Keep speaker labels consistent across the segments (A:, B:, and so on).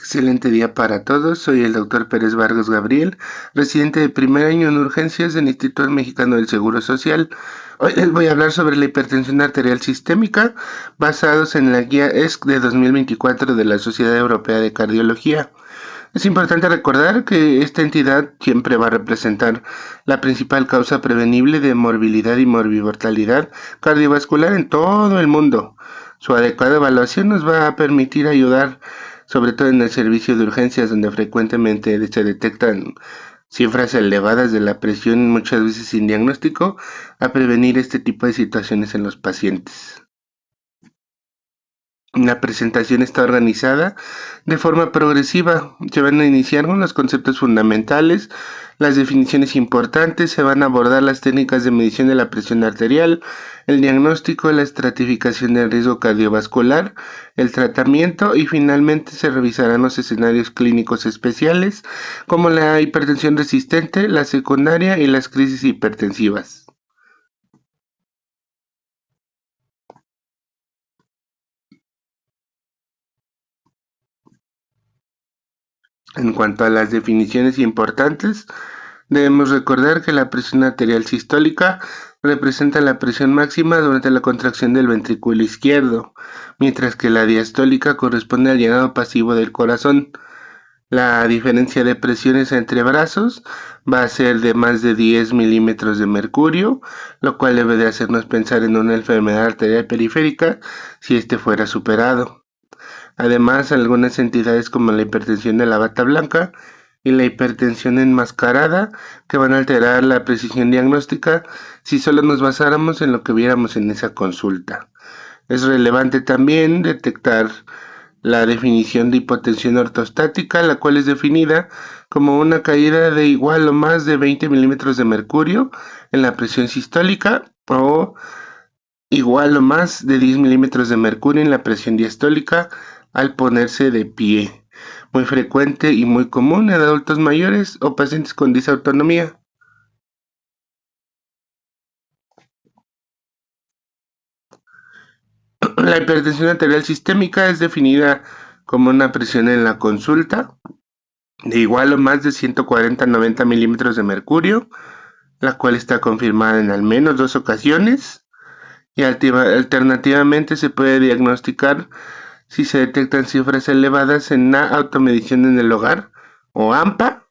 A: Excelente día para todos. Soy el doctor Pérez Vargas Gabriel, residente de primer año en urgencias del Instituto Mexicano del Seguro Social. Hoy les voy a hablar sobre la hipertensión arterial sistémica, basados en la guía ESC de 2024 de la Sociedad Europea de Cardiología. Es importante recordar que esta entidad siempre va a representar la principal causa prevenible de morbilidad y morbimortalidad cardiovascular en todo el mundo. Su adecuada evaluación nos va a permitir ayudar, sobre todo en el servicio de urgencias, donde frecuentemente se detectan cifras elevadas de la presión, muchas veces sin diagnóstico, a prevenir este tipo de situaciones en los pacientes. La presentación está organizada de forma progresiva. Se van a iniciar con los conceptos fundamentales, las definiciones importantes, se van a abordar las técnicas de medición de la presión arterial, el diagnóstico, la estratificación del riesgo cardiovascular, el tratamiento y finalmente se revisarán los escenarios clínicos especiales como la hipertensión resistente, la secundaria y las crisis hipertensivas. En cuanto a las definiciones importantes, debemos recordar que la presión arterial sistólica representa la presión máxima durante la contracción del ventrículo izquierdo, mientras que la diastólica corresponde al llenado pasivo del corazón. La diferencia de presiones entre brazos va a ser de más de 10 milímetros de mercurio, lo cual debe de hacernos pensar en una enfermedad arterial periférica si este fuera superado. Además, algunas entidades como la hipertensión de la bata blanca y la hipertensión enmascarada que van a alterar la precisión diagnóstica si solo nos basáramos en lo que viéramos en esa consulta. Es relevante también detectar la definición de hipotensión ortostática, la cual es definida como una caída de igual o más de 20 milímetros de mercurio en la presión sistólica o igual o más de 10 milímetros de mercurio en la presión diastólica al ponerse de pie, muy frecuente y muy común en adultos mayores o pacientes con disautonomía. La hipertensión arterial sistémica es definida como una presión en la consulta de igual o más de 140-90 milímetros de mercurio, la cual está confirmada en al menos 2 ocasiones y alternativamente se puede diagnosticar si se detectan cifras elevadas en la automedición en el hogar o AMPA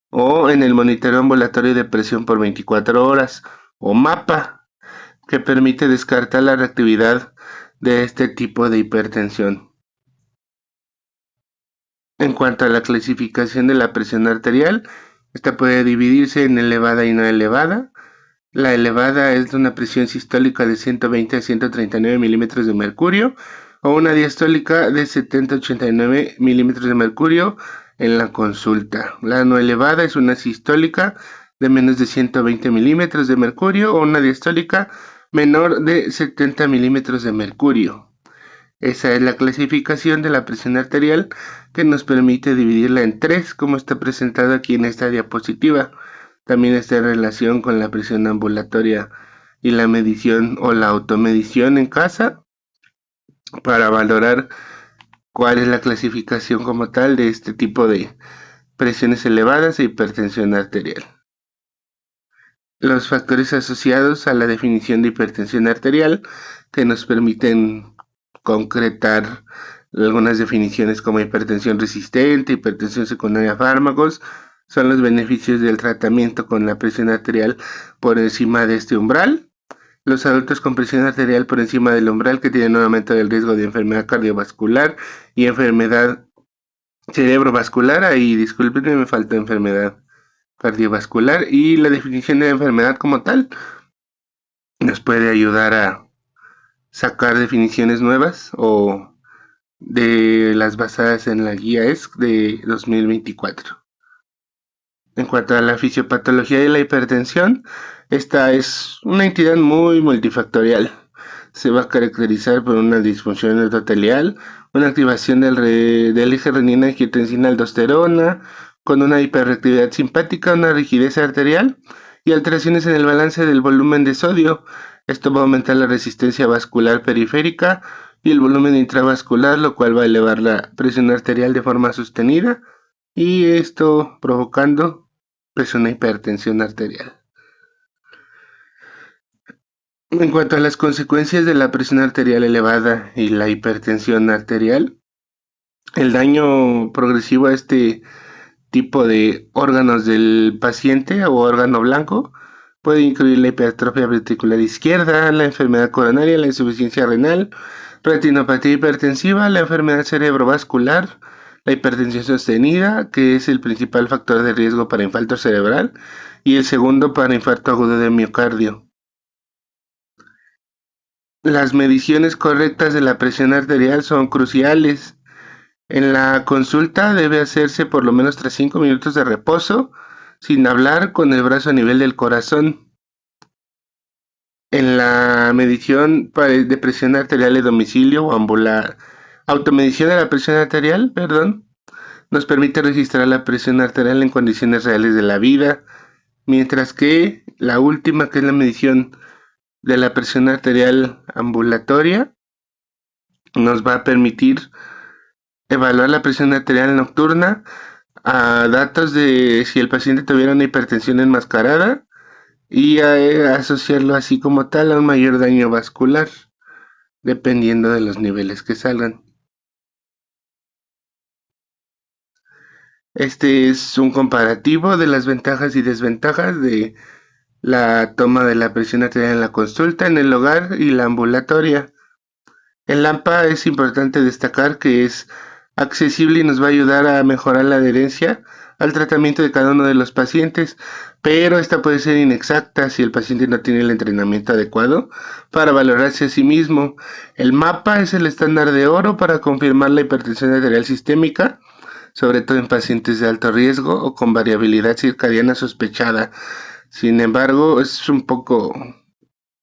A: o en el monitoreo ambulatorio de presión por 24 horas o MAPA, que permite descartar la reactividad de este tipo de hipertensión. En cuanto a la clasificación de la presión arterial, esta puede dividirse en elevada y no elevada. La elevada es de una presión sistólica de 120 a 139 milímetros de mercurio o una diastólica de 70 a 89 milímetros de mercurio en la consulta. La no elevada es una sistólica de menos de 120 milímetros de mercurio o una diastólica menor de 70 milímetros de mercurio. Esa es la clasificación de la presión arterial que nos permite dividirla en 3, como está presentado aquí en esta diapositiva. También está en relación con la presión ambulatoria y la medición o la automedición en casa para valorar cuál es la clasificación como tal de este tipo de presiones elevadas e hipertensión arterial. Los factores asociados a la definición de hipertensión arterial que nos permiten concretar algunas definiciones como hipertensión resistente, hipertensión secundaria a fármacos, son los beneficios del tratamiento con la presión arterial por encima de este umbral. Los adultos con presión arterial por encima del umbral que tienen un aumento del riesgo de enfermedad cardiovascular y enfermedad cerebrovascular. Ahí discúlpenme, me faltó enfermedad cardiovascular. Y la definición de la enfermedad como tal nos puede ayudar a sacar definiciones nuevas o de las basadas en la guía ESC de 2024. En cuanto a la fisiopatología de la hipertensión, esta es una entidad muy multifactorial. Se va a caracterizar por una disfunción endotelial, una activación del eje renina-angiotensina-aldosterona, con una hiperreactividad simpática, una rigidez arterial y alteraciones en el balance del volumen de sodio. Esto va a aumentar la resistencia vascular periférica y el volumen intravascular, lo cual va a elevar la presión arterial de forma sostenida y esto provocando pues una hipertensión arterial. En cuanto a las consecuencias de la presión arterial elevada y la hipertensión arterial, el daño progresivo a este tipo de órganos del paciente o órgano blanco puede incluir la hipertrofia ventricular izquierda, la enfermedad coronaria, la insuficiencia renal, retinopatía hipertensiva, la enfermedad cerebrovascular, la hipertensión sostenida, que es el principal factor de riesgo para infarto cerebral, y el segundo para infarto agudo de miocardio. Las mediciones correctas de la presión arterial son cruciales. En la consulta debe hacerse por lo menos tras 5 minutos de reposo, sin hablar, con el brazo a nivel del corazón. En la medición de presión arterial de domicilio o automedición de la presión arterial, nos permite registrar la presión arterial en condiciones reales de la vida, mientras que la última, que es la medición de la presión arterial ambulatoria, nos va a permitir evaluar la presión arterial nocturna a datos de si el paciente tuviera una hipertensión enmascarada y a asociarlo así como tal a un mayor daño vascular, dependiendo de los niveles que salgan. Este es un comparativo de las ventajas y desventajas de la toma de la presión arterial en la consulta, en el hogar y la ambulatoria. El LAMPA es importante destacar que es accesible y nos va a ayudar a mejorar la adherencia al tratamiento de cada uno de los pacientes, pero esta puede ser inexacta si el paciente no tiene el entrenamiento adecuado para valorarse a sí mismo. El MAPA es el estándar de oro para confirmar la hipertensión arterial sistémica, sobre todo en pacientes de alto riesgo o con variabilidad circadiana sospechada. Sin embargo, es un poco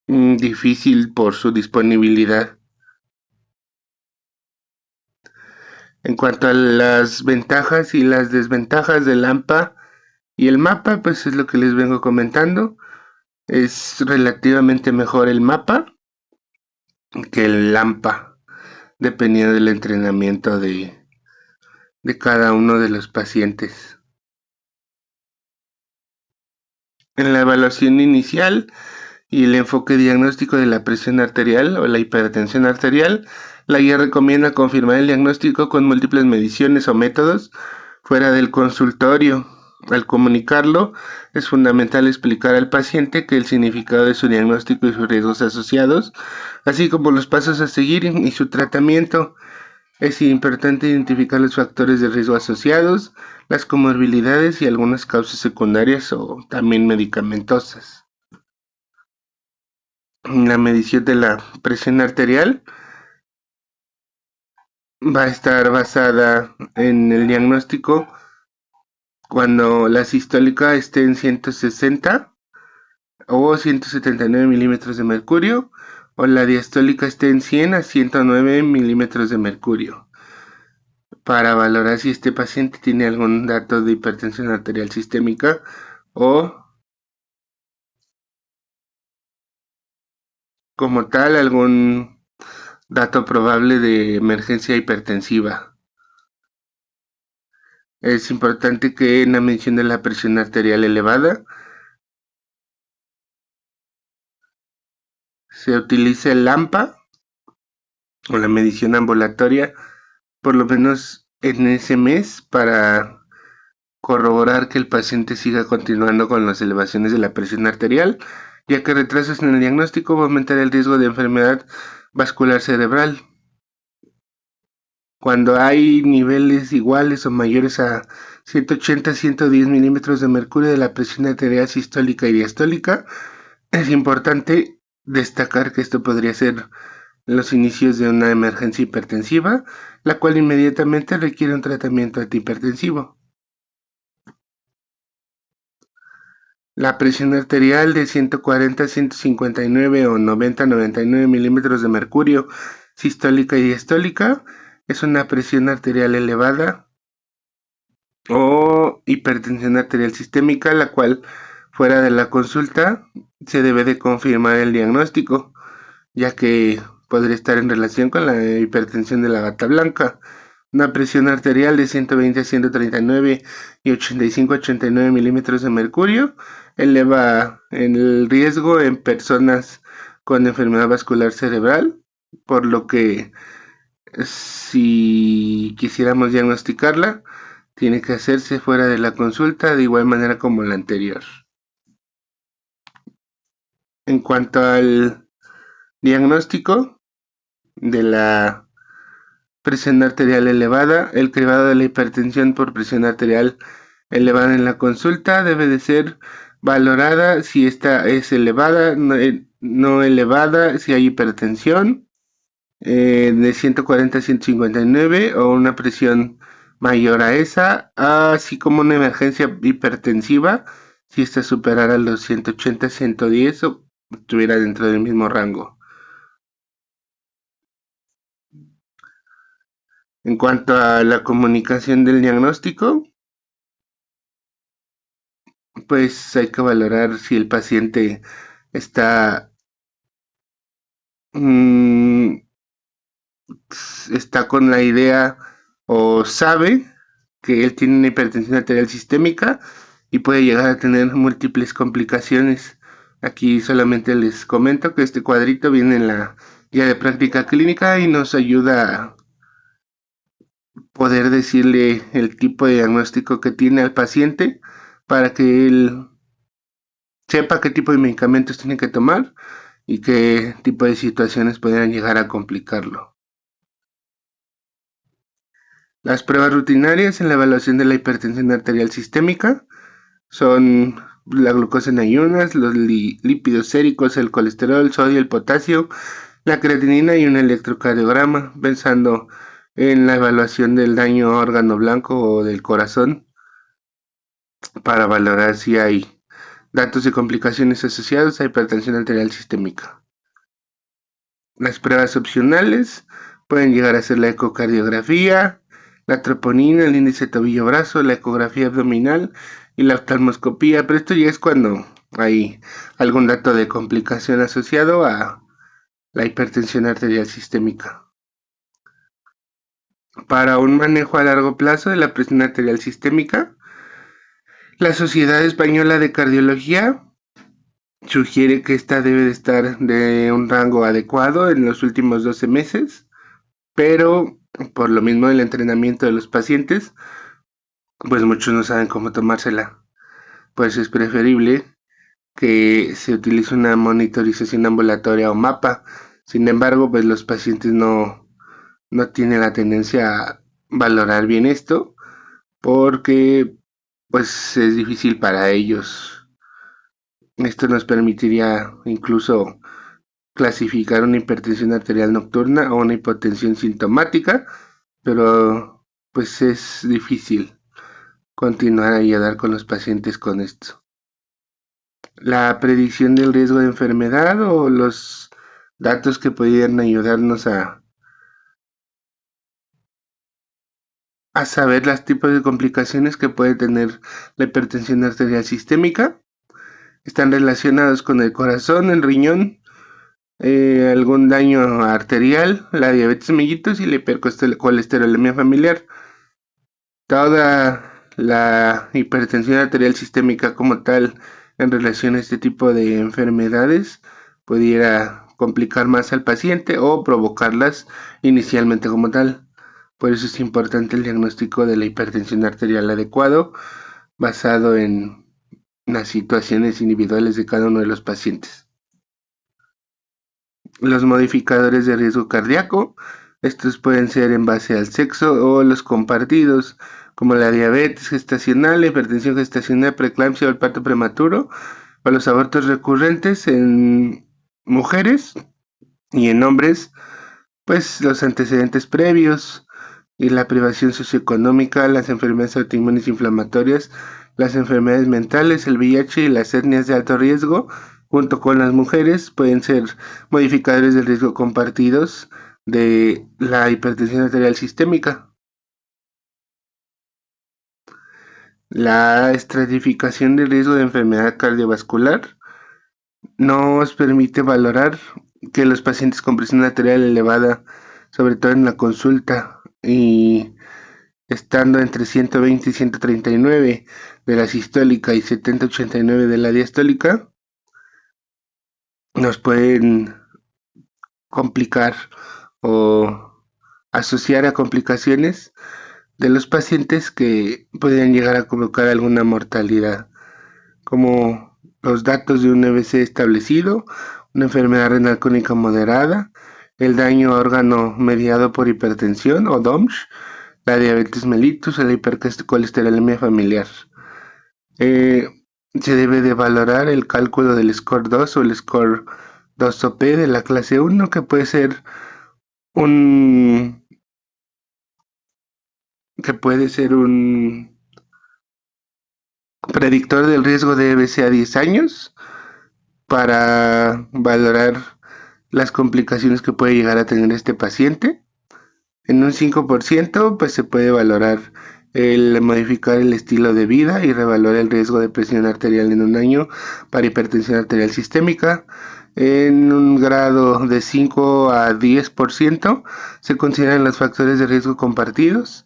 A: difícil por su disponibilidad. En cuanto a las ventajas y las desventajas del AMPA y el MAPA, pues es lo que les vengo comentando. Es relativamente mejor el MAPA que el AMPA, dependiendo del entrenamiento de cada uno de los pacientes. En la evaluación inicial y el enfoque diagnóstico de la presión arterial o la hipertensión arterial, la guía recomienda confirmar el diagnóstico con múltiples mediciones o métodos fuera del consultorio. Al comunicarlo, es fundamental explicar al paciente que el significado de su diagnóstico y sus riesgos asociados, así como los pasos a seguir y su tratamiento. Es importante identificar los factores de riesgo asociados, las comorbilidades y algunas causas secundarias o también medicamentosas. La medición de la presión arterial va a estar basada en el diagnóstico cuando la sistólica esté en 160 o 179 milímetros de mercurio o la diastólica esté en 100 a 109 milímetros de mercurio, para valorar si este paciente tiene algún dato de hipertensión arterial sistémica o como tal algún dato probable de emergencia hipertensiva. Es importante que en la medición de la presión arterial elevada se utilice el AMPA o la medición ambulatoria por lo menos en ese mes para corroborar que el paciente siga continuando con las elevaciones de la presión arterial, ya que retrasos en el diagnóstico va a aumentar el riesgo de enfermedad vascular cerebral. Cuando hay niveles iguales o mayores a 180 a 110 milímetros de mercurio de la presión arterial sistólica y diastólica, es importante destacar que esto podría ser los inicios de una emergencia hipertensiva, la cual inmediatamente requiere un tratamiento antihipertensivo. La presión arterial de 140 a 159 o 90 a 99 milímetros de mercurio sistólica y diastólica es una presión arterial elevada o hipertensión arterial sistémica, la cual fuera de la consulta se debe de confirmar el diagnóstico, ya que podría estar en relación con la hipertensión de la bata blanca. Una presión arterial de 120 a 139 y 85 a 89 milímetros de mercurio eleva el riesgo en personas con enfermedad vascular cerebral, por lo que si quisiéramos diagnosticarla, tiene que hacerse fuera de la consulta de igual manera como la anterior. En cuanto al diagnóstico de la presión arterial elevada, el cribado de la hipertensión por presión arterial elevada en la consulta debe de ser valorada si esta es elevada, no elevada, si hay hipertensión de 140 a 159 o una presión mayor a esa, así como una emergencia hipertensiva si esta superara los 180 a 110 o estuviera dentro del mismo rango. En cuanto a la comunicación del diagnóstico, pues hay que valorar si el paciente está, está con la idea o sabe que él tiene una hipertensión arterial sistémica y puede llegar a tener múltiples complicaciones. Aquí solamente les comento que este cuadrito viene en la guía de práctica clínica y nos ayuda a poder decirle el tipo de diagnóstico que tiene al paciente para que él sepa qué tipo de medicamentos tiene que tomar y qué tipo de situaciones podrían llegar a complicarlo. Las pruebas rutinarias en la evaluación de la hipertensión arterial sistémica son la glucosa en ayunas, los lípidos séricos, el colesterol, el sodio, el potasio, la creatinina y un electrocardiograma, pensando en la evaluación del daño a órgano blanco o del corazón para valorar si hay datos de complicaciones asociados a hipertensión arterial sistémica. Las pruebas opcionales pueden llegar a ser la ecocardiografía, la troponina, el índice tobillo-brazo, la ecografía abdominal y la oftalmoscopía, pero esto ya es cuando hay algún dato de complicación asociado a la hipertensión arterial sistémica. Para un manejo a largo plazo de la presión arterial sistémica, la Sociedad Española de Cardiología sugiere que esta debe de estar de un rango adecuado en los últimos 12 meses, pero por lo mismo del entrenamiento de los pacientes, pues muchos no saben cómo tomársela. Pues es preferible que se utilice una monitorización ambulatoria o mapa. Sin embargo, pues los pacientes no tienen la tendencia a valorar bien esto porque pues es difícil para ellos. Esto nos permitiría incluso clasificar una hipertensión arterial nocturna o una hipotensión sintomática, pero pues es difícil continuar a ayudar con los pacientes con esto. La predicción del riesgo de enfermedad o los datos que pudieran ayudarnos a saber los tipos de complicaciones que puede tener la hipertensión arterial sistémica están relacionados con el corazón, el riñón, algún daño arterial, la diabetes mellitus y la hipercolesterolemia familiar. Toda la hipertensión arterial sistémica como tal en relación a este tipo de enfermedades pudiera complicar más al paciente o provocarlas inicialmente como tal. Por eso es importante el diagnóstico de la hipertensión arterial adecuado basado en las situaciones individuales de cada uno de los pacientes. Los modificadores de riesgo cardíaco, estos pueden ser en base al sexo o los compartidos, como la diabetes gestacional, la hipertensión gestacional, preeclampsia o el parto prematuro, o los abortos recurrentes en mujeres y en hombres, pues los antecedentes previos y la privación socioeconómica, las enfermedades autoinmunes inflamatorias, las enfermedades mentales, el VIH y las etnias de alto riesgo, junto con las mujeres, pueden ser modificadores de riesgo compartidos de la hipertensión arterial sistémica. La estratificación de riesgo de enfermedad cardiovascular nos permite valorar que los pacientes con presión arterial elevada, sobre todo en la consulta, y estando entre 120 y 139 de la sistólica y 70-89 de la diastólica, nos pueden complicar o asociar a complicaciones de los pacientes que podrían llegar a provocar alguna mortalidad, como los datos de un EBC establecido, una enfermedad renal crónica moderada, el daño a órgano mediado por hipertensión o DOMS, la diabetes mellitus o la hipercolesterolemia familiar. Se debe de valorar el cálculo del score 2 o el score 2OP de la clase 1, que puede ser un predictor del riesgo de EBC a 10 años para valorar las complicaciones que puede llegar a tener este paciente. En un 5%, pues se puede valorar el modificar el estilo de vida y revalorar el riesgo de presión arterial en un año para hipertensión arterial sistémica. En un grado de 5 a 10% se consideran los factores de riesgo compartidos.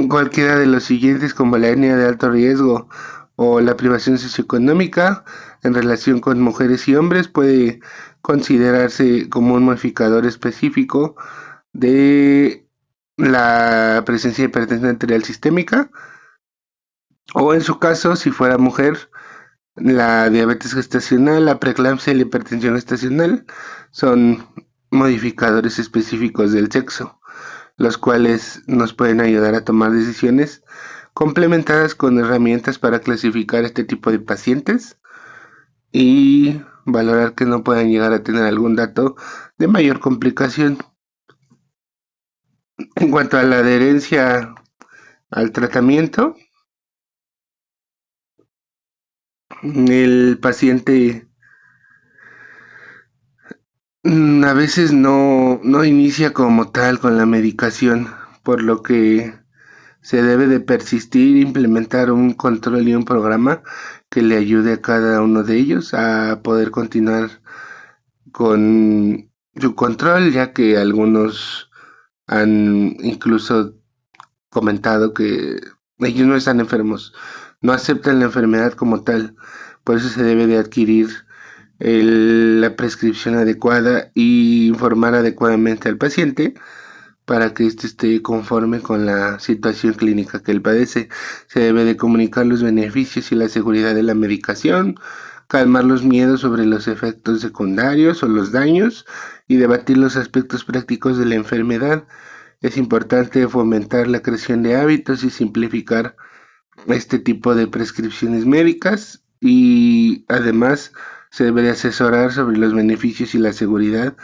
A: Cualquiera de los siguientes, como la etnia de alto riesgo o la privación socioeconómica en relación con mujeres y hombres, puede considerarse como un modificador específico de la presencia de hipertensión arterial sistémica, o en su caso, si fuera mujer, la diabetes gestacional, la preeclampsia y la hipertensión gestacional son modificadores específicos del sexo, los cuales nos pueden ayudar a tomar decisiones complementadas con herramientas para clasificar este tipo de pacientes y valorar que no puedan llegar a tener algún dato de mayor complicación. En cuanto a la adherencia al tratamiento, el paciente a veces no inicia como tal con la medicación, por lo que se debe de persistir e implementar un control y un programa que le ayude a cada uno de ellos a poder continuar con su control, ya que algunos han incluso comentado que ellos no están enfermos, no aceptan la enfermedad como tal, por eso se debe de adquirir la prescripción adecuada y informar adecuadamente al paciente para que éste esté conforme con la situación clínica que él padece. Se debe de comunicar los beneficios y la seguridad de la medicación, calmar los miedos sobre los efectos secundarios o los daños y debatir los aspectos prácticos de la enfermedad. Es importante fomentar la creación de hábitos y simplificar este tipo de prescripciones médicas, y además se debe de asesorar sobre los beneficios y la seguridad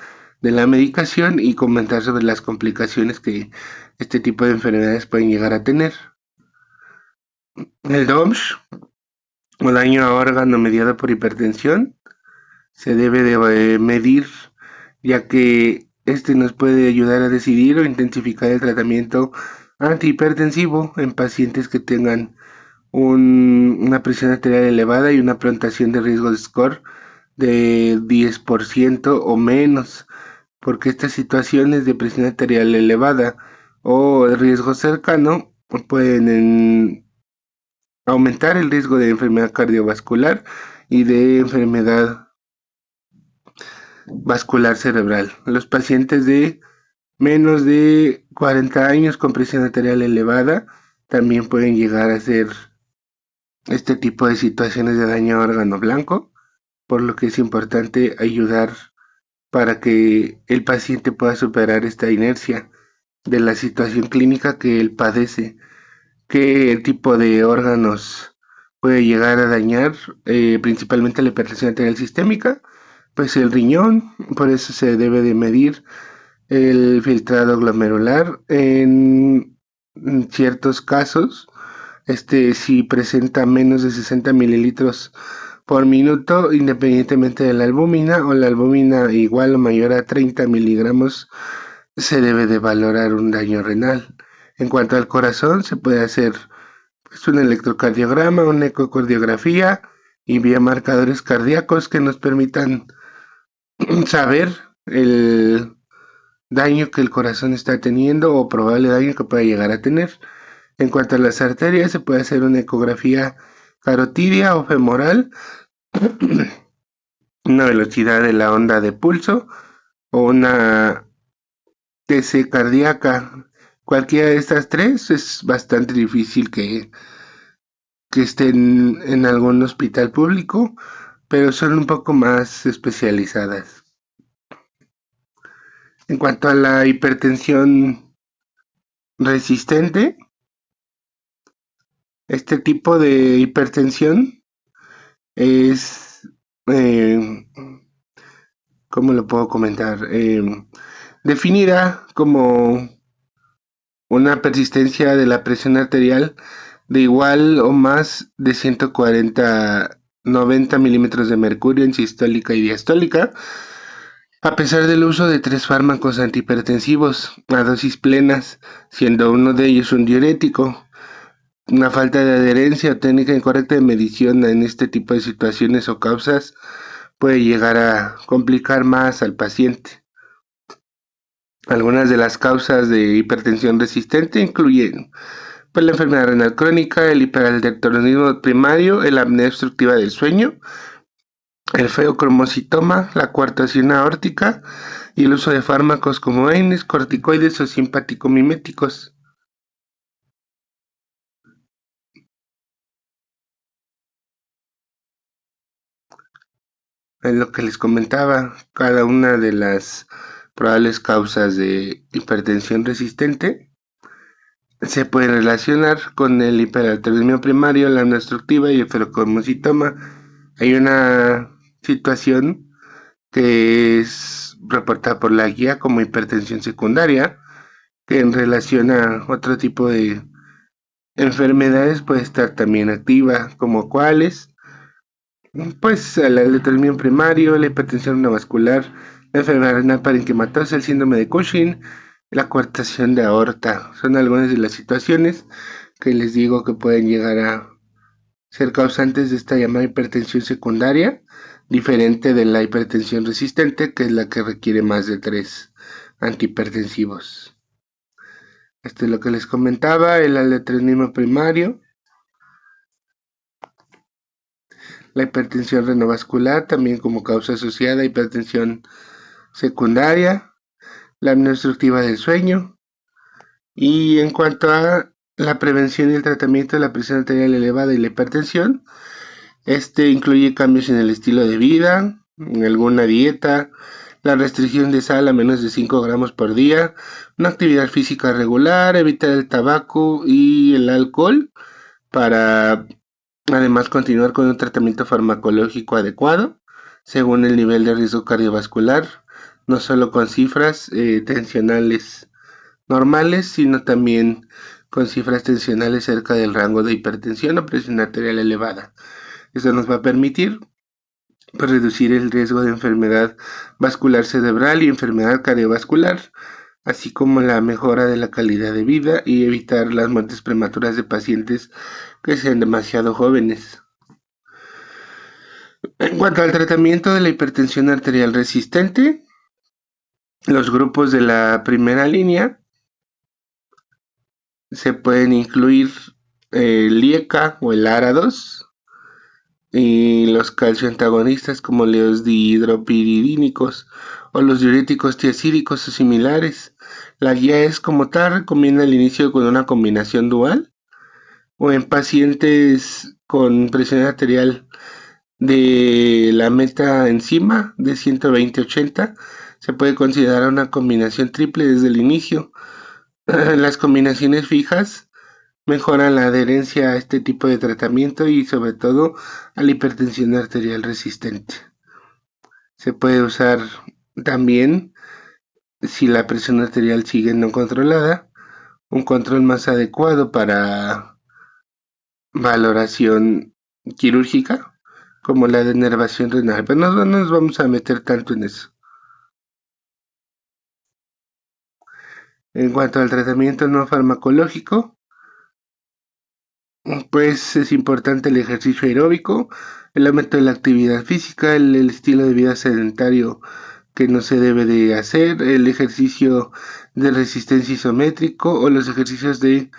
A: de la medicación y comentar sobre las complicaciones que este tipo de enfermedades pueden llegar a tener. El DOMS, o daño a órgano mediado por hipertensión, se debe de medir, ya que este nos puede ayudar a decidir o intensificar el tratamiento antihipertensivo en pacientes que tengan una presión arterial elevada y una plantación de riesgo de score de 10% o menos, porque estas situaciones de presión arterial elevada o riesgo cercano pueden aumentar el riesgo de enfermedad cardiovascular y de enfermedad vascular cerebral. Los pacientes de menos de 40 años con presión arterial elevada también pueden llegar a ser este tipo de situaciones de daño a órgano blanco, por lo que es importante ayudar para que el paciente pueda superar esta inercia de la situación clínica que él padece. ¿Qué tipo de órganos puede llegar a dañar? Principalmente la hipertensión arterial sistémica, pues el riñón, por eso se debe de medir el filtrado glomerular en ciertos casos. Si presenta menos de 60 mililitros por minuto, independientemente de la albúmina, o la albúmina igual o mayor a 30 miligramos, se debe de valorar un daño renal. En cuanto al corazón, se puede hacer pues, un electrocardiograma, una ecocardiografía y biomarcadores cardíacos que nos permitan saber el daño que el corazón está teniendo o probable daño que pueda llegar a tener. En cuanto a las arterias, se puede hacer una ecografía carotidia o femoral, una velocidad de la onda de pulso o una TC cardíaca. Cualquiera de estas tres es bastante difícil que estén en algún hospital público, pero son un poco más especializadas. En cuanto a la hipertensión resistente, este tipo de hipertensión es, eh, ¿cómo lo puedo comentar? Definida como una persistencia de la presión arterial de igual o más de 140-90 milímetros de mercurio en sistólica y diastólica, a pesar del uso de 3 fármacos antihipertensivos a dosis plenas, siendo uno de ellos un diurético. Una falta de adherencia o técnica incorrecta de medición en este tipo de situaciones o causas puede llegar a complicar más al paciente. Algunas de las causas de hipertensión resistente incluyen pues, la enfermedad renal crónica, el hiperaldosteronismo primario, la apnea obstructiva del sueño, el feocromocitoma, la coartación aórtica y el uso de fármacos como AINES, corticoides o simpático-miméticos. Es lo que les comentaba, cada una de las probables causas de hipertensión resistente se puede relacionar con el hiperaldosteronismo primario, la apnea obstructiva y el feocromocitoma. Hay una situación que es reportada por la guía como hipertensión secundaria, que en relación a otro tipo de enfermedades puede estar también activa, como cuáles, pues el aldoteronismo primario, la hipertensión no vascular, la enfermedad renal parenquimatosa, el síndrome de Cushing, la coartación de aorta. Son algunas de las situaciones que les digo que pueden llegar a ser causantes de esta llamada hipertensión secundaria, diferente de la hipertensión resistente, que es la que requiere más de 3 antihipertensivos. Esto es lo que les comentaba, el aldoteronismo primario, la hipertensión renovascular, también como causa asociada a hipertensión secundaria, la apnea obstructiva del sueño. Y en cuanto a la prevención y el tratamiento de la presión arterial elevada y la hipertensión, este incluye cambios en el estilo de vida, en alguna dieta, la restricción de sal a menos de 5 gramos por día, una actividad física regular, evitar el tabaco y el alcohol para además continuar con un tratamiento farmacológico adecuado según el nivel de riesgo cardiovascular, no solo con cifras tensionales normales, sino también con cifras tensionales cerca del rango de hipertensión o presión arterial elevada. Eso nos va a permitir pues, reducir el riesgo de enfermedad vascular cerebral y enfermedad cardiovascular, así como la mejora de la calidad de vida y evitar las muertes prematuras de pacientes que sean demasiado jóvenes. En cuanto al tratamiento de la hipertensión arterial resistente, los grupos de la primera línea se pueden incluir el IECA o el ARA2 y los calcioantagonistas como los dihidropiridínicos o los diuréticos tiazídicos o similares. La guía es como tal, recomienda el inicio con una combinación dual o en pacientes con presión arterial de la metaenzima de 120-80 se puede considerar una combinación triple desde el inicio. Las combinaciones fijas mejoran la adherencia a este tipo de tratamiento y sobre todo a la hipertensión arterial resistente. Se puede usar también si la presión arterial sigue no controlada, un control más adecuado para valoración quirúrgica como la denervación renal, pero no nos vamos a meter tanto en eso. En cuanto al tratamiento no farmacológico, Pues es importante el ejercicio aeróbico, el aumento de la actividad física, el estilo de vida sedentario que no se debe de hacer, el ejercicio de resistencia isométrico o los ejercicios de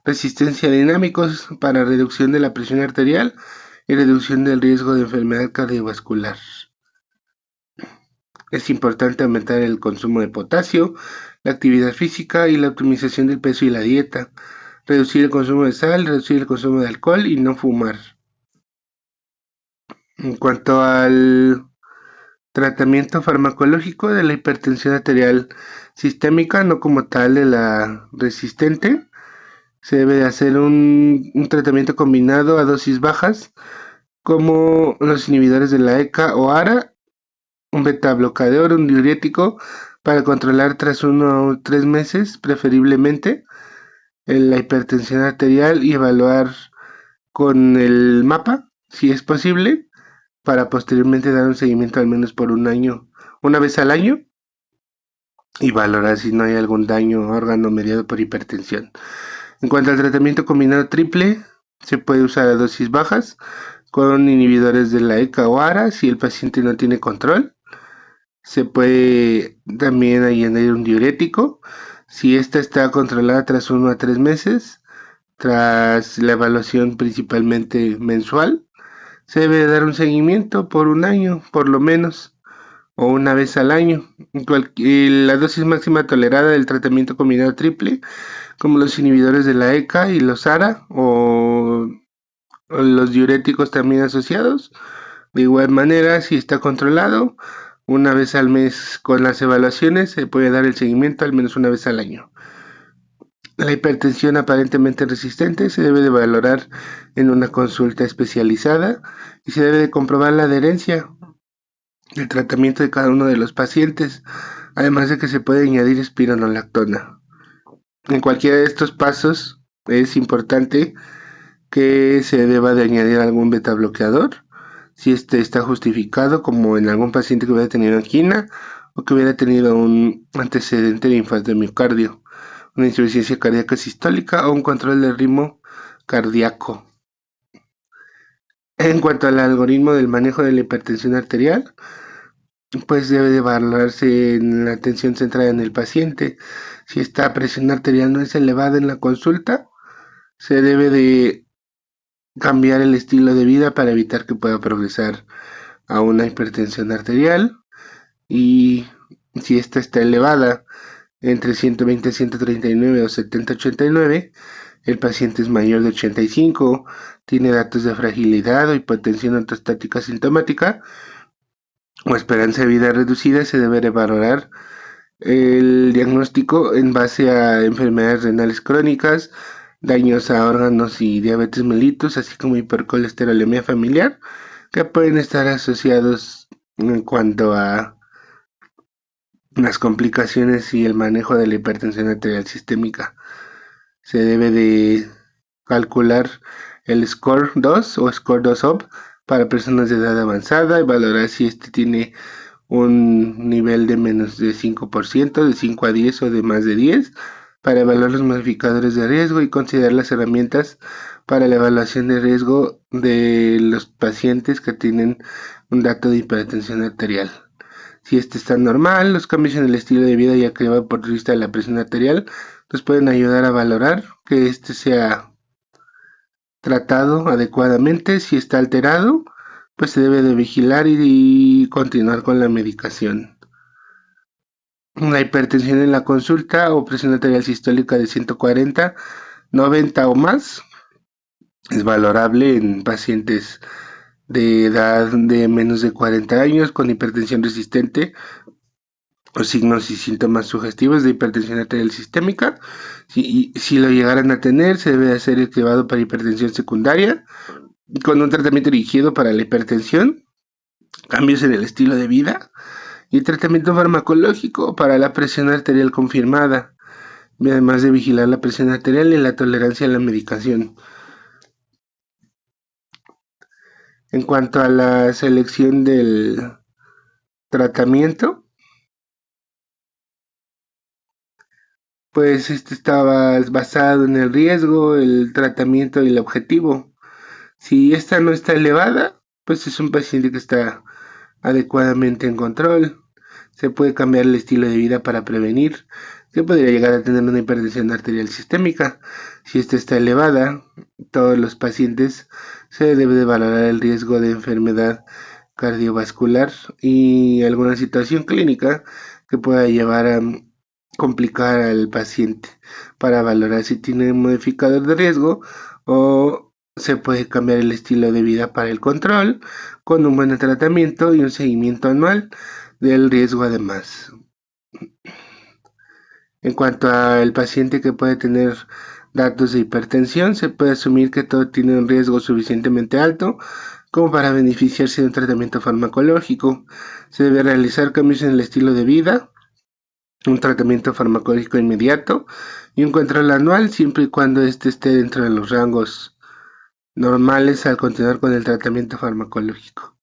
A: resistencia dinámicos para reducción de la presión arterial y reducción del riesgo de enfermedad cardiovascular. Es importante aumentar el consumo de potasio, la actividad física y la optimización del peso y la dieta. Reducir el consumo de sal, reducir el consumo de alcohol y no fumar. En cuanto al tratamiento farmacológico de la hipertensión arterial sistémica, no como tal de la resistente, se debe de hacer un tratamiento combinado a dosis bajas, como los inhibidores de la ECA o ARA, un beta bloqueador, un diurético, para controlar tras 1 o 3 meses, preferiblemente, la hipertensión arterial y evaluar con el mapa, si es posible, para posteriormente dar un seguimiento al menos por un año, una vez al año, y valorar si no hay algún daño órgano mediado por hipertensión. En cuanto al tratamiento combinado triple, se puede usar a dosis bajas con inhibidores de la ECA o ARA si el paciente no tiene control. Se puede también añadir un diurético si esta está controlada tras 1 a 3 meses, tras la evaluación principalmente mensual. Se debe dar un seguimiento por un año, por lo menos, o una vez al año. La dosis máxima tolerada del tratamiento combinado triple, como los inhibidores de la ECA y los ARA, o los diuréticos también asociados. De igual manera, si está controlado, una vez al mes con las evaluaciones se puede dar el seguimiento al menos una vez al año. La hipertensión aparentemente resistente se debe de valorar en una consulta especializada y se debe de comprobar la adherencia del tratamiento de cada uno de los pacientes, además de que se puede añadir espironolactona. En cualquiera de estos pasos es importante que se deba de añadir algún beta bloqueador, si este está justificado, como en algún paciente que hubiera tenido angina o que hubiera tenido un antecedente de infarto de miocardio, una insuficiencia cardíaca sistólica o un control del ritmo cardíaco. En cuanto al algoritmo del manejo de la hipertensión arterial, pues debe de valorarse en la atención centrada en el paciente. Si esta presión arterial no es elevada en la consulta, se debe de cambiar el estilo de vida para evitar que pueda progresar a una hipertensión arterial. Y si esta está elevada entre 120 139 o 70 89, el paciente es mayor de 85, tiene datos de fragilidad o hipotensión ortostática sintomática o esperanza de vida reducida, se debe valorar el diagnóstico en base a enfermedades renales crónicas, daños a órganos y diabetes mellitus, así como hipercolesterolemia familiar, que pueden estar asociados en cuanto a las complicaciones y el manejo de la hipertensión arterial sistémica. Se debe de calcular el score 2 o score 2-UP para personas de edad avanzada y valorar si este tiene un nivel de menos de 5%, de 5 a 10 o de más de 10, para evaluar los modificadores de riesgo y considerar las herramientas para la evaluación de riesgo de los pacientes que tienen un dato de hipertensión arterial. Si este está normal, los cambios en el estilo de vida y el cribado por vista de la presión arterial nos pueden ayudar a valorar que este sea tratado adecuadamente. Si está alterado, pues se debe de vigilar y continuar con la medicación. La hipertensión en la consulta o presión arterial sistólica de 140, 90 o más es valorable en pacientes de edad de menos de 40 años con hipertensión resistente o signos y síntomas sugestivos de hipertensión arterial sistémica. Si lo llegaran a tener, se debe hacer el cribado para hipertensión secundaria con un tratamiento dirigido para la hipertensión, cambios en el estilo de vida y tratamiento farmacológico para la presión arterial confirmada, además de vigilar la presión arterial y la tolerancia a la medicación. En cuanto a la selección del tratamiento, pues estaba basado en el riesgo, el tratamiento y el objetivo. Si esta no está elevada, pues es un paciente que está adecuadamente en control. Se puede cambiar el estilo de vida para prevenir. Se podría llegar a tener una hipertensión arterial sistémica. Si esta está elevada, todos los pacientes se debe de valorar el riesgo de enfermedad cardiovascular y alguna situación clínica que pueda llevar a complicar al paciente para valorar si tiene un modificador de riesgo o se puede cambiar el estilo de vida para el control con un buen tratamiento y un seguimiento anual del riesgo además. En cuanto al paciente que puede tener datos de hipertensión, se puede asumir que todo tiene un riesgo suficientemente alto como para beneficiarse de un tratamiento farmacológico. Se debe realizar cambios en el estilo de vida, un tratamiento farmacológico inmediato y un control anual siempre y cuando éste esté dentro de los rangos normales al continuar con el tratamiento farmacológico.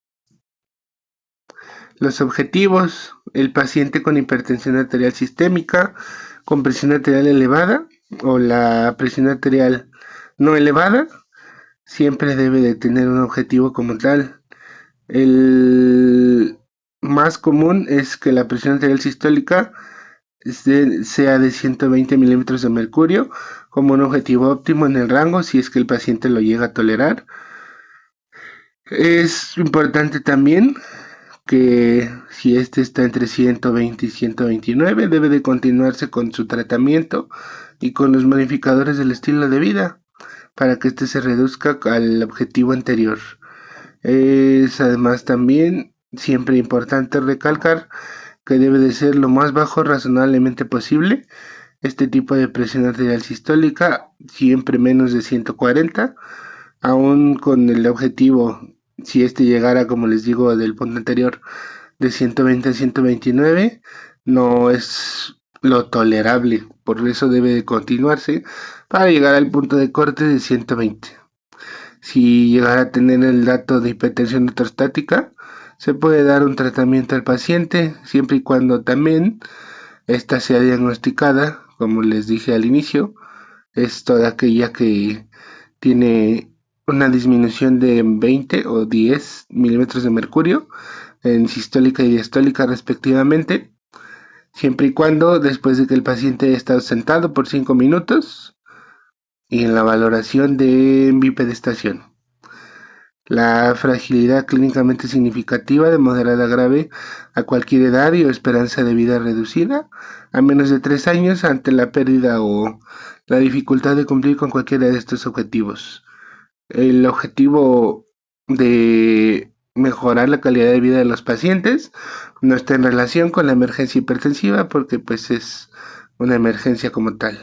A: Los objetivos: el paciente con hipertensión arterial sistémica, con presión arterial elevada o la presión arterial no elevada, siempre debe de tener un objetivo como tal. El más común es que la presión arterial sistólica sea de 120 milímetros de mercurio como un objetivo óptimo en el rango si es que el paciente lo llega a tolerar. Es importante también que si este está entre 120 y 129 debe de continuarse con su tratamiento y con los modificadores del estilo de vida para que este se reduzca al objetivo anterior. Es además también siempre importante recalcar que debe de ser lo más bajo razonablemente posible este tipo de presión arterial sistólica, siempre menos de 140, aún con el objetivo, si este llegara, como les digo, del punto anterior, de 120 a 129, no es lo tolerable, por eso debe de continuarse para llegar al punto de corte de 120. Si llegara a tener el dato de hipertensión ortostática, se puede dar un tratamiento al paciente siempre y cuando también esta sea diagnosticada, como les dije al inicio, es toda aquella que tiene una disminución de 20 o 10 milímetros de mercurio en sistólica y diastólica respectivamente, siempre y cuando después de que el paciente haya estado sentado por 5 minutos y en la valoración de bipedestación. La fragilidad clínicamente significativa de moderada a grave a cualquier edad y o esperanza de vida reducida a menos de 3 años ante la pérdida o la dificultad de cumplir con cualquiera de estos objetivos. El objetivo de mejorar la calidad de vida de los pacientes no está en relación con la emergencia hipertensiva porque pues es una emergencia como tal.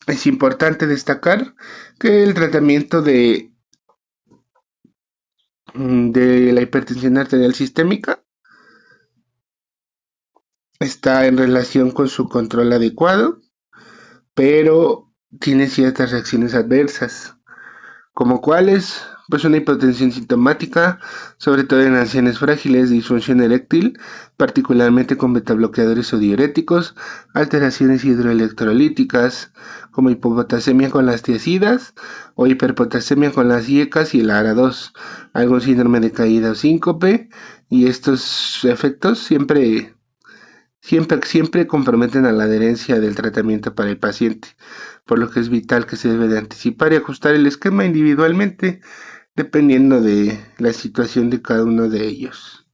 A: Es importante destacar que el tratamiento de la hipertensión arterial sistémica está en relación con su control adecuado, pero tiene ciertas reacciones adversas, como cuáles, pues una hipotensión sintomática, sobre todo en ancianos frágiles, disfunción eréctil, particularmente con betabloqueadores o diuréticos, alteraciones hidroelectrolíticas, como hipopotasemia con las tiazidas o hiperpotasemia con las IECAS y el ARA2, algún síndrome de caída o síncope, y estos efectos siempre comprometen a la adherencia del tratamiento para el paciente, por lo que es vital que se debe de anticipar y ajustar el esquema individualmente dependiendo de la situación de cada uno de ellos.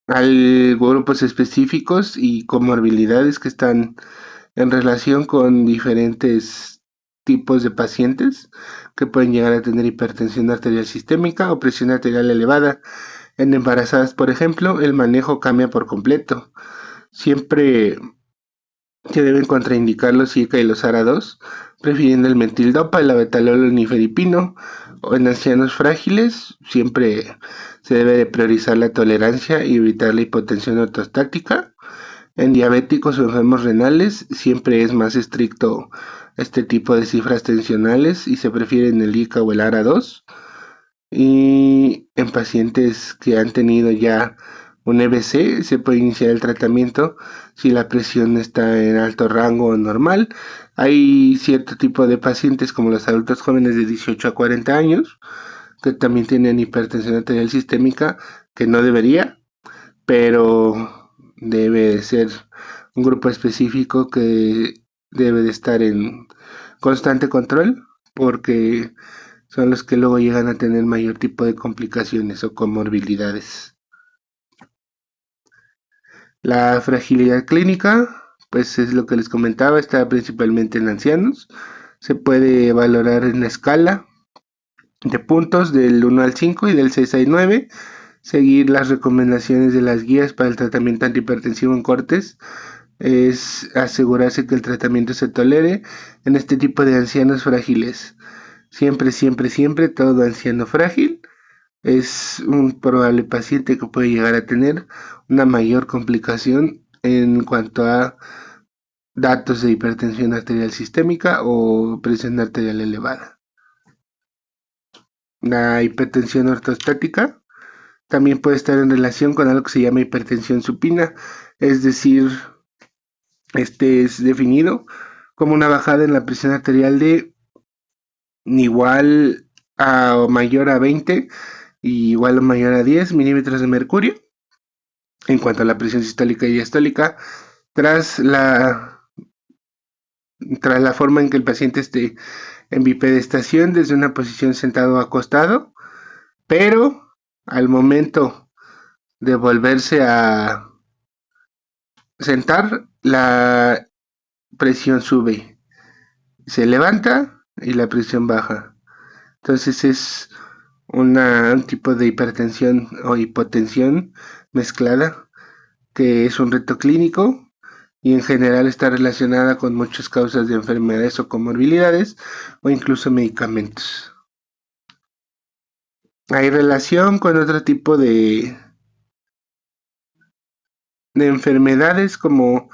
A: Hay grupos específicos y comorbilidades que están en relación con diferentes tipos de pacientes que pueden llegar a tener hipertensión arterial sistémica o presión arterial elevada. En embarazadas, por ejemplo, el manejo cambia por completo. Siempre se deben contraindicar los IECA y los ARA2, prefiriendo el metildopa, el abetalol o el nifedipino. O en ancianos frágiles, siempre se debe de priorizar la tolerancia y evitar la hipotensión ortostática. En diabéticos o enfermos renales, siempre es más estricto este tipo de cifras tensionales y se prefieren el ICA o el ARA2. Y en pacientes que han tenido ya un EBC, se puede iniciar el tratamiento si la presión está en alto rango o normal. Hay cierto tipo de pacientes como los adultos jóvenes de 18 a 40 años que también tienen hipertensión arterial sistémica, que no debería, pero debe ser un grupo específico que debe de estar en constante control, porque son los que luego llegan a tener mayor tipo de complicaciones o comorbilidades. La fragilidad clínica, pues es lo que les comentaba, está principalmente en ancianos. Se puede valorar en la escala de puntos del 1 al 5 y del 6 al 9. Seguir las recomendaciones de las guías para el tratamiento antihipertensivo en cortes es asegurarse que el tratamiento se tolere en este tipo de ancianos frágiles. Siempre, siempre, siempre todo anciano frágil es un probable paciente que puede llegar a tener una mayor complicación en cuanto a datos de hipertensión arterial sistémica o presión arterial elevada. La hipertensión ortostática también puede estar en relación con algo que se llama hipertensión supina, es decir, este es definido como una bajada en la presión arterial de igual a o mayor a 20 y igual o mayor a 10 milímetros de mercurio en cuanto a la presión sistólica y diastólica tras la forma en que el paciente esté en bipedestación desde una posición sentado o acostado, pero al momento de volverse a sentar, la presión sube, se levanta y la presión baja. Entonces es un tipo de hipertensión o hipotensión mezclada, que es un reto clínico y en general está relacionada con muchas causas de enfermedades o comorbilidades o incluso medicamentos. Hay relación con otro tipo de enfermedades como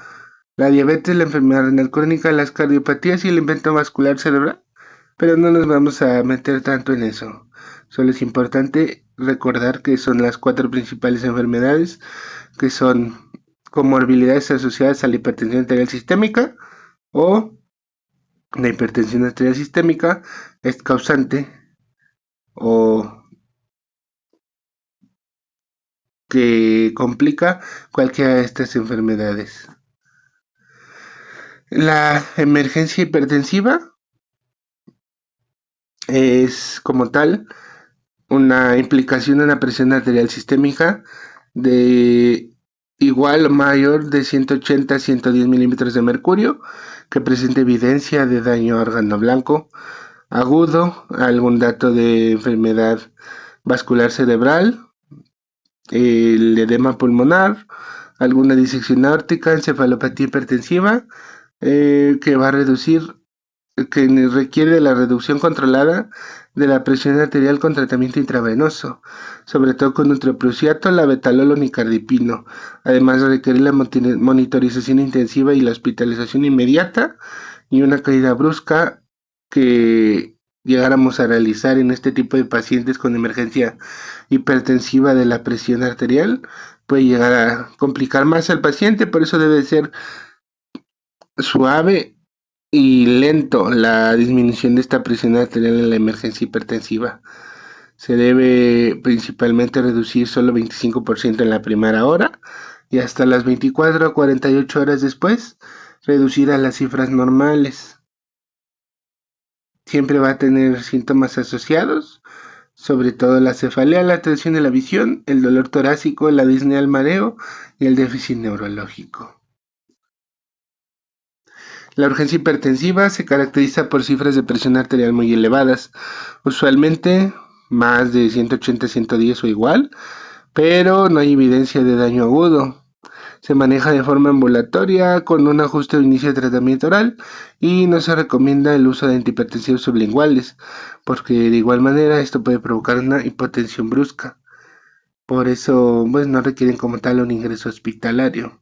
A: la diabetes, la enfermedad renal crónica, las cardiopatías y el evento vascular cerebral, pero no nos vamos a meter tanto en eso. Solo es importante recordar que son las 4 principales enfermedades, que son comorbilidades asociadas a la hipertensión arterial sistémica o la hipertensión arterial sistémica es causante o que complica cualquiera de estas enfermedades. La emergencia hipertensiva es como tal una implicación de una presión arterial sistémica de igual o mayor de 180 a 110 milímetros de mercurio que presenta evidencia de daño a órgano blanco agudo, algún dato de enfermedad vascular cerebral, el edema pulmonar, alguna disección aórtica, encefalopatía hipertensiva, que va a reducir, que requiere la reducción controlada de la presión arterial con tratamiento intravenoso, sobre todo con nitroprusiato, labetalol o nicardipino, además de requerir la monitorización intensiva y la hospitalización inmediata y una caída brusca que llegáramos a realizar en este tipo de pacientes con emergencia hipertensiva de la presión arterial puede llegar a complicar más al paciente, por eso debe ser suave y lento la disminución de esta presión arterial en la emergencia hipertensiva. Se debe principalmente reducir solo 25% en la primera hora y hasta las 24 a 48 horas después reducir a las cifras normales. Siempre va a tener síntomas asociados, sobre todo la cefalea, la alteración de la visión, el dolor torácico, la disnea, el mareo y el déficit neurológico. La urgencia hipertensiva se caracteriza por cifras de presión arterial muy elevadas, usualmente más de 180 a 110 o igual, pero no hay evidencia de daño agudo. Se maneja de forma ambulatoria con un ajuste de inicio de tratamiento oral y no se recomienda el uso de antihipertensivos sublinguales, porque de igual manera esto puede provocar una hipotensión brusca. Por eso, pues no requieren como tal un ingreso hospitalario.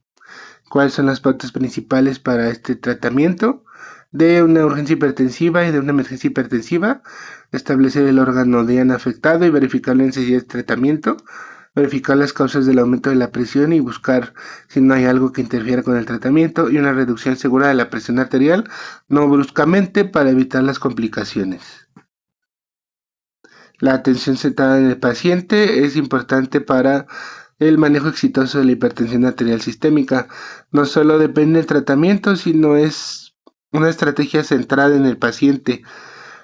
A: ¿Cuáles son las pautas principales para este tratamiento de una urgencia hipertensiva y de una emergencia hipertensiva? Establecer el órgano diana afectado y verificar la necesidad de tratamiento. verificar las causas del aumento de la presión y buscar si no hay algo que interfiera con el tratamiento, y una reducción segura de la presión arterial, no bruscamente, para evitar las complicaciones. La atención centrada en el paciente es importante para el manejo exitoso de la hipertensión arterial sistémica. No solo depende del tratamiento, sino es una estrategia centrada en el paciente.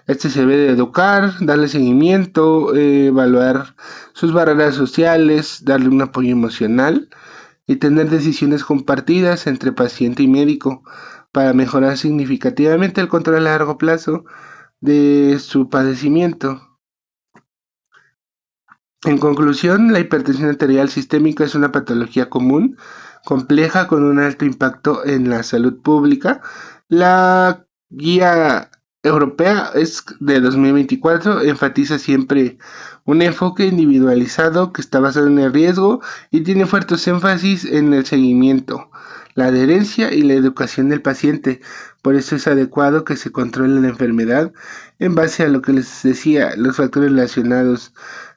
A: Este se debe de educar, darle seguimiento, evaluar sus barreras sociales, darle un apoyo emocional y tener decisiones compartidas entre paciente y médico para mejorar significativamente el control a largo plazo de su padecimiento. En conclusión, la hipertensión arterial sistémica es una patología común, compleja, con un alto impacto en la salud pública. La guía europea es de 2024, enfatiza siempre un enfoque individualizado que está basado en el riesgo y tiene fuertes énfasis en el seguimiento, la adherencia y la educación del paciente. Por eso es adecuado que se controle la enfermedad en base a lo que les decía, los factores relacionados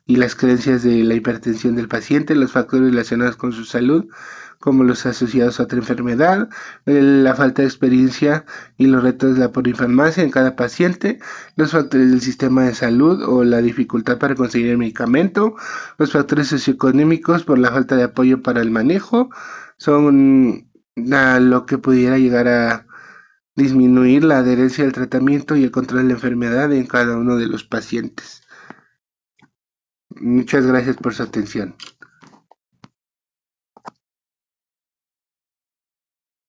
A: y las creencias de la hipertensión del paciente, los factores relacionados con su salud, como los asociados a otra enfermedad, la falta de experiencia y los retos de la polifarmacia en cada paciente, los factores del sistema de salud o la dificultad para conseguir el medicamento, los factores socioeconómicos por la falta de apoyo para el manejo, son lo que pudiera llegar a disminuir la adherencia al tratamiento y el control de la enfermedad en cada uno de los pacientes. Muchas gracias por su atención.